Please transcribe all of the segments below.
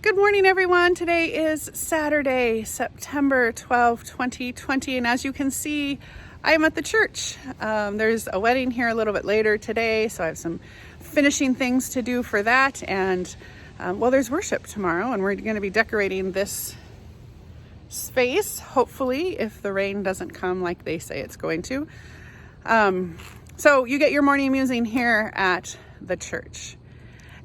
Good morning, everyone. Today is Saturday, September 12, 2020. And as you can see, I am at the church. There's a wedding here a little bit later today, so I have some finishing things to do for that. And there's worship tomorrow, and we're going to be decorating this space, hopefully, if the rain doesn't come like they say it's going to. So you get your morning musing here at the church.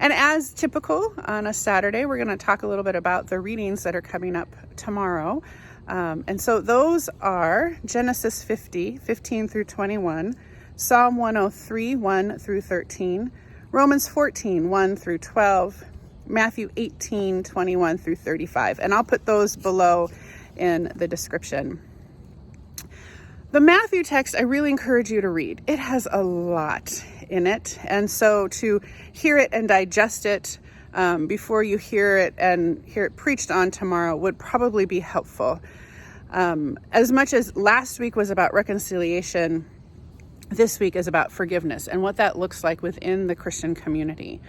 And as typical on a Saturday, we're going to talk a little bit about the readings that are coming up tomorrow. And so those are Genesis 50, 15 through 21, Psalm 103, 1 through 13, Romans 14, 1 through 12, Matthew 18, 21 through 35. And I'll put those below in the description. The Matthew text, I really encourage you to read. It has a lot in it. And so to hear it and digest it before you hear it preached on tomorrow would probably be helpful. As much as last week was about reconciliation, this week is about forgiveness and what that looks like within the Christian community.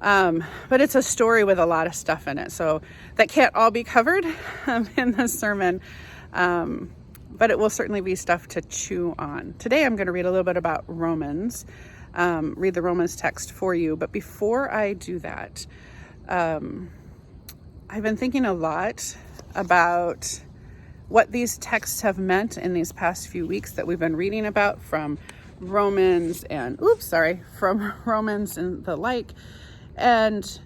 But it's a story with a lot of stuff in it. So that can't all be covered in this sermon. But it will certainly be stuff to chew on. Today I'm going to read a little bit about Romans, read the Romans text for you. But before I do that, I've been thinking a lot about what these texts have meant in these past few weeks that we've been reading about from Romans and the like. And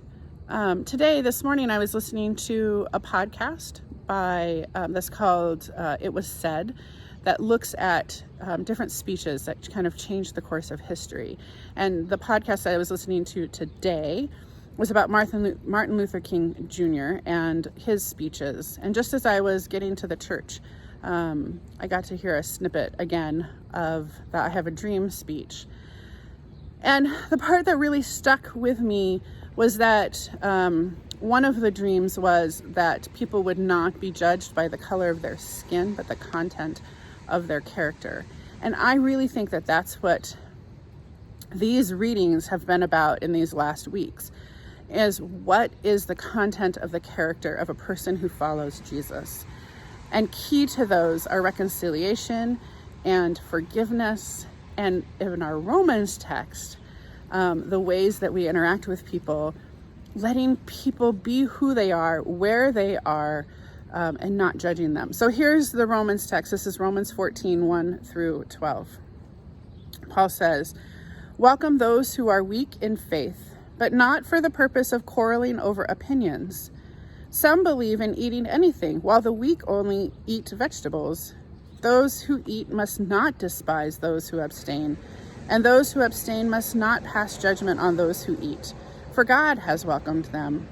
this morning I was listening to a podcast that's called It Was Said, that looks at different speeches that kind of changed the course of history. And the podcast that I was listening to today was about Martin Luther King Jr. and his speeches. And just as I was getting to the church, I got to hear a snippet again of the I Have a Dream speech. And the part that really stuck with me was that one of the dreams was that people would not be judged by the color of their skin, but the content of their character. And I really think that that's what these readings have been about in these last weeks, is what is the content of the character of a person who follows Jesus. And key to those are reconciliation and forgiveness. And in our Romans text, the ways that we interact with people, letting people be who they are, where they are, and not judging them. So here's the Romans text. This is Romans 14, 1 through 12. Paul says, "Welcome those who are weak in faith, but not for the purpose of quarreling over opinions. Some believe in eating anything, while the weak only eat vegetables. Those who eat must not despise those who abstain, and those who abstain must not pass judgment on those who eat, for God has welcomed them.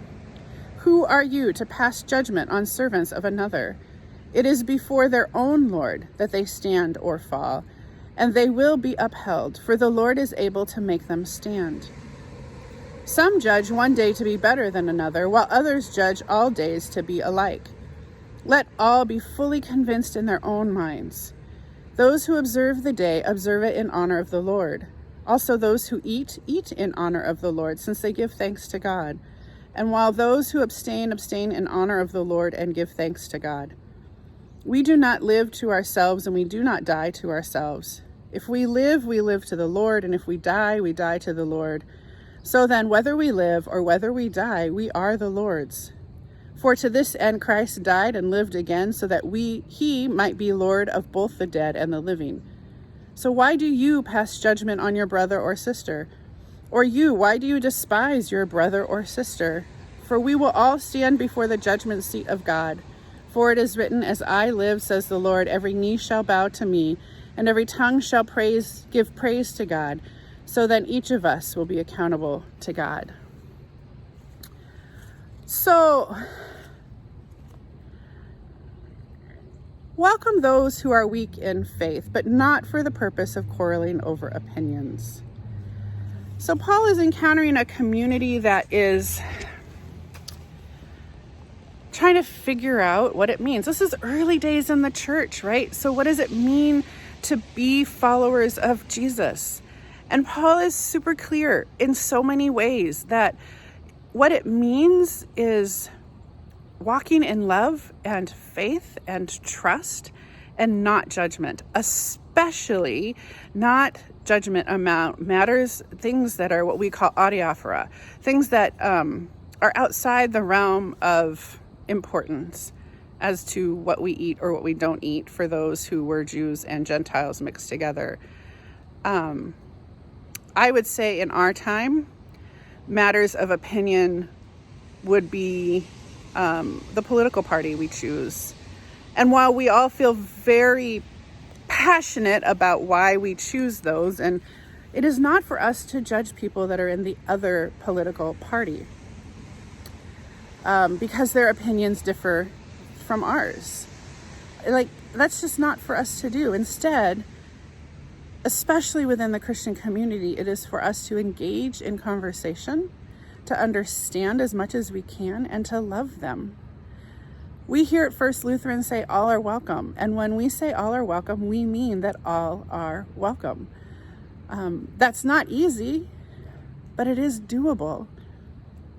Who are you to pass judgment on servants of another? It is before their own Lord that they stand or fall, and they will be upheld, for the Lord is able to make them stand. Some judge one day to be better than another, while others judge all days to be alike. Let all be fully convinced in their own minds. Those who observe the day observe it in honor of the Lord. Also those who eat in honor of the Lord, since they give thanks to God. And while those who abstain in honor of the Lord and give thanks to God. We do not live to ourselves, and we do not die to ourselves. If we live, we live to the Lord, and if we die to the Lord. So then, whether we live or whether we die, we are the Lord's. For to this end Christ died and lived again, so that he might be Lord of both the dead and the living. So why do you pass judgment on your brother or sister? Or why do you despise your brother or sister? For we will all stand before the judgment seat of God. For it is written, as I live, says the Lord, every knee shall bow to me, and every tongue shall give praise to God. So then each of us will be accountable to God." So, welcome those who are weak in faith, but not for the purpose of quarreling over opinions. So Paul is encountering a community that is trying to figure out what it means. This is early days in the church, right? So what does it mean to be followers of Jesus? And Paul is super clear in so many ways that what it means is walking in love and faith and trust and not judgment, especially not judgment about matters, things that are what we call adiaphora, things that are outside the realm of importance as to what we eat or what we don't eat for those who were Jews and Gentiles mixed together. I would say in our time, matters of opinion would be the political party we choose. And while we all feel very passionate about why we choose those, and it is not for us to judge people that are in the other political party because their opinions differ from ours. Like, that's just not for us to do. Instead, especially within the Christian community, it is for us to engage in conversation, to understand as much as we can, and to love them. We here at First Lutheran say all are welcome. And when we say all are welcome, we mean that all are welcome. That's not easy, but it is doable.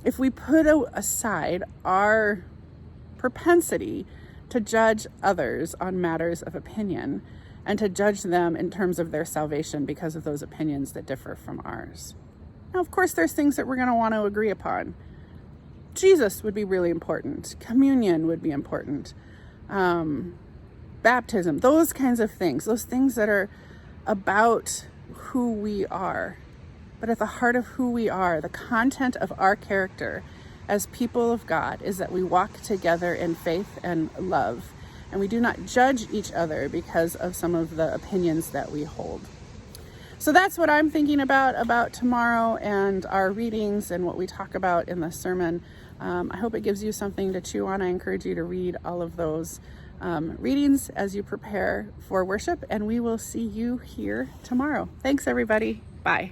If we put aside our propensity to judge others on matters of opinion and to judge them in terms of their salvation because of those opinions that differ from ours. Now, of course, there's things that we're going to want to agree upon. Jesus would be really important. Communion would be important. Baptism, those kinds of things, those things that are about who we are. But at the heart of who we are, the content of our character as people of God is that we walk together in faith and love. And we do not judge each other because of some of the opinions that we hold. So that's what I'm thinking about tomorrow and our readings and what we talk about in the sermon. I hope it gives you something to chew on. I encourage you to read all of those readings as you prepare for worship, and we will see you here tomorrow. Thanks, everybody. Bye.